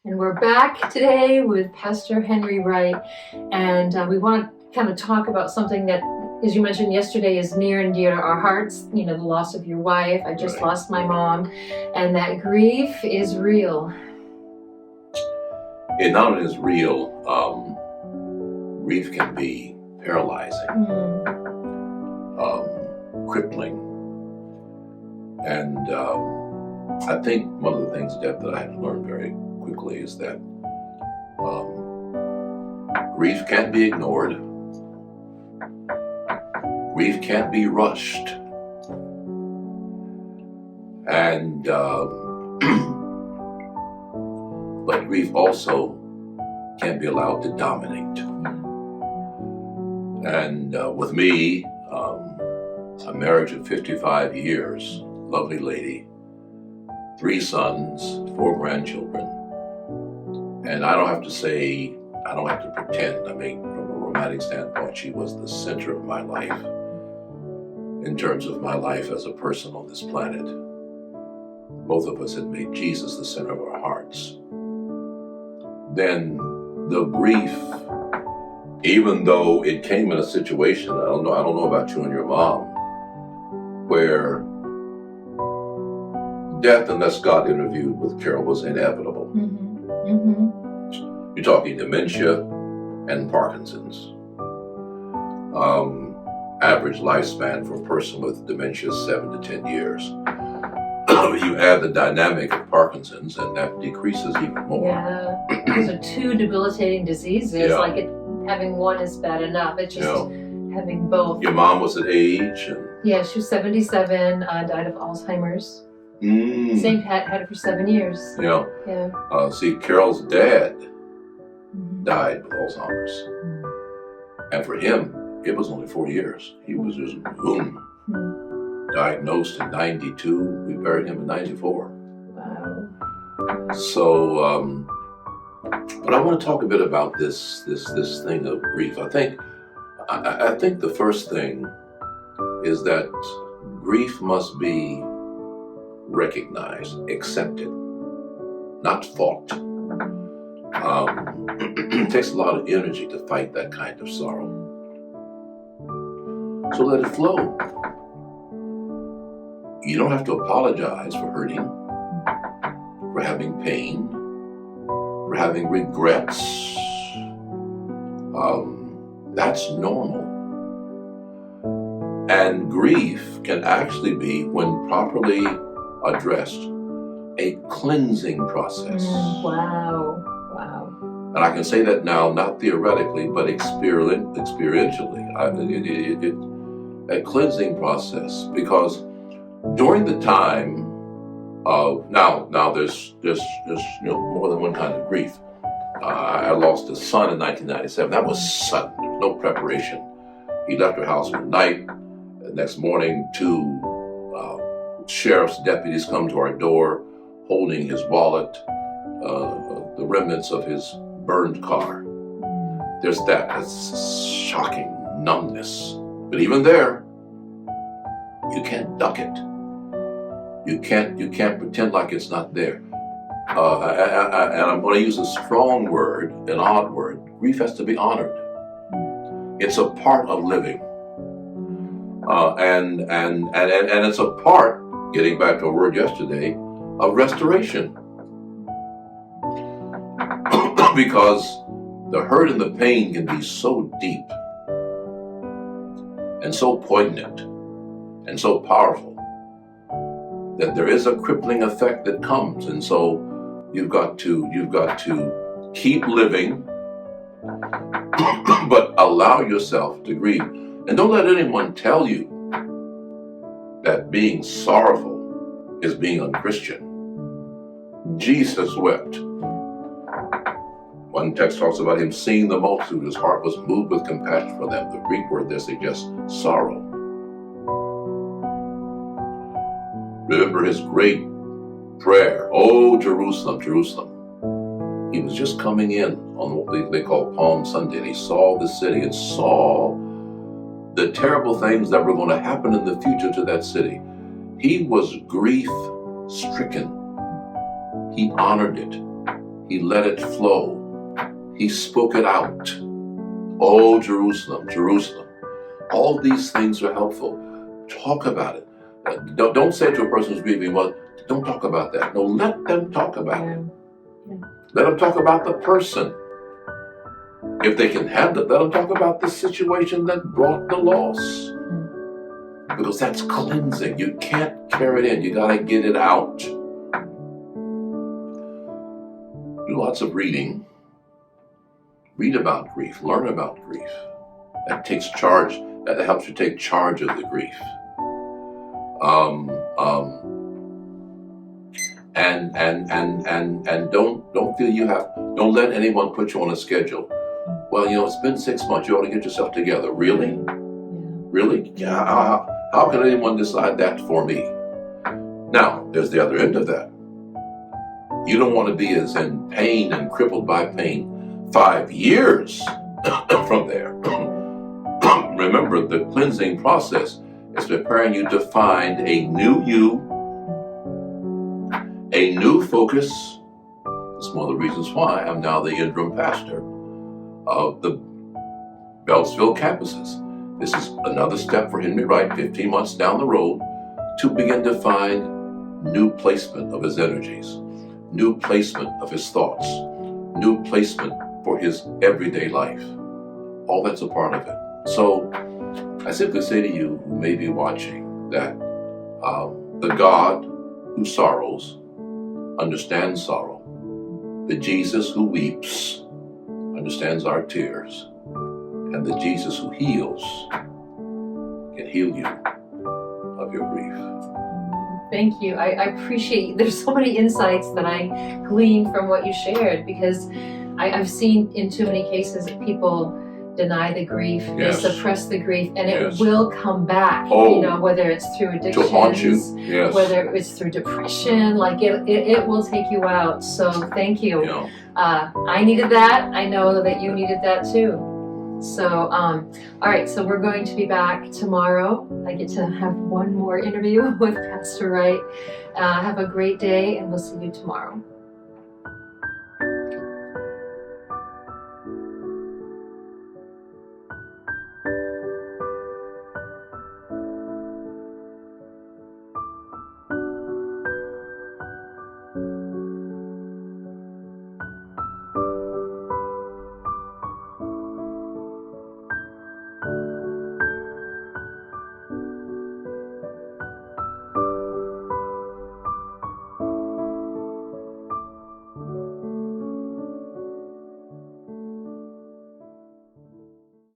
And we're back today with Pastor Henry Wright, and we want to kind of talk about something that, as you mentioned yesterday, is near and dear to our hearts. You know, the loss of your wife. I just lost my mom, and that grief is real. It not only is real, grief can be paralyzing, crippling, and I think one of the things that I had to learn very quickly is that grief can't be ignored. Grief can't be rushed. And but grief also can't be allowed to dominate. And with me, a marriage of 55 years, lovely lady, 3 sons, 4 grandchildren. And I don't have to pretend. I mean, from a romantic standpoint, she was the center of my life in terms of my life as a person on this planet. Both of us had made Jesus the center of our hearts. Then the grief, even though it came in a situation, I don't know about you and your mom, where death, unless God interviewed with Carol, was inevitable. You're talking dementia and Parkinson's. Average lifespan for a person with dementia is 7 to 10 years. You add the dynamic of Parkinson's, and that decreases even more. Yeah, those are 2 debilitating diseases. Yeah. Like having one is bad enough. It's just having both. Your mom was at age? Yeah, she was 77, died of Alzheimer's. Same had it for 7 years. Yeah. See, Carol's dad died with Alzheimer's. And for him, it was only 4 years. He was just boom. Diagnosed in 92. We buried him in 94. Wow. So, but I want to talk a bit about this thing of grief. I think the first thing is that grief must be recognized, accepted, not fought. It takes a lot of energy to fight that kind of sorrow. So let it flow. You don't have to apologize for hurting, for having pain, for having regrets. That's normal. And grief can actually be, when properly addressed, a cleansing process. Wow. And I can say that now, not theoretically, but experientially. A cleansing process, because during the time of now there's more than one kind of grief. I lost a son in 1997. That was sudden. There was no preparation. He left our house one night. The next morning, 2 sheriff's deputies come to our door, holding his wallet, the remnants of his burned car. There's that's shocking numbness. But even there, you can't duck it. You can't pretend like it's not there. And I'm going to use a strong word, an odd word. Grief has to be honored. It's a part of living, and it's a part, getting back to a word yesterday, of restoration. Because the hurt and the pain can be so deep and so poignant and so powerful that there is a crippling effect that comes. And so you've got to keep living, but allow yourself to grieve. And don't let anyone tell you that being sorrowful is being unchristian. Jesus wept. One text talks about him seeing the multitude. His heart was moved with compassion for them. The Greek word there suggests sorrow. Remember his great prayer, "Oh, Jerusalem, Jerusalem." He was just coming in on what they call Palm Sunday, and he saw the city and saw the terrible things that were going to happen in the future to that city. He was grief-stricken. He honored it. He let it flow. He spoke it out. Oh, Jerusalem, Jerusalem. All these things are helpful. Talk about it. Don't say to a person who's grieving, well, don't talk about that. No, let them talk about it. Let them talk about the person. If they can handle it, let them talk about the situation that brought the loss. Because that's cleansing. You can't carry it in. You got to get it out. Do lots of reading. Read about grief. Learn about grief. That takes charge. That helps you take charge of the grief. And don't feel you have. Don't let anyone put you on a schedule. Well, it's been 6 months. You ought to get yourself together. Really? Really? Yeah. How can anyone decide that for me? Now, there's the other end of that. You don't want to be as in pain and crippled by pain 5 years from there. Remember, the cleansing process is preparing you to find a new you, a new focus. That's one of the reasons why I'm now the interim pastor of the Beltsville campuses. This is another step for Henry Wright, 15 months down the road, to begin to find new placement of his energies, new placement of his thoughts, new placement for his everyday life. All that's a part of it. So I simply say to you who may be watching that the God who sorrows understands sorrow. The Jesus who weeps understands our tears. And the Jesus who heals can heal you of your grief. Thank you. I appreciate, there's so many insights that I gleaned from what you shared, because I've seen in too many cases that people deny the grief, Yes. they suppress the grief, and it Yes. will come back, Oh. whether it's through To haunt you. addictions, Yes. whether it's through depression, like it will take you out. So thank you. I needed that. I know that you needed that too. So, all right, so we're going to be back tomorrow. I get to have one more interview with Pastor Wright. Have a great day, and we'll see you tomorrow.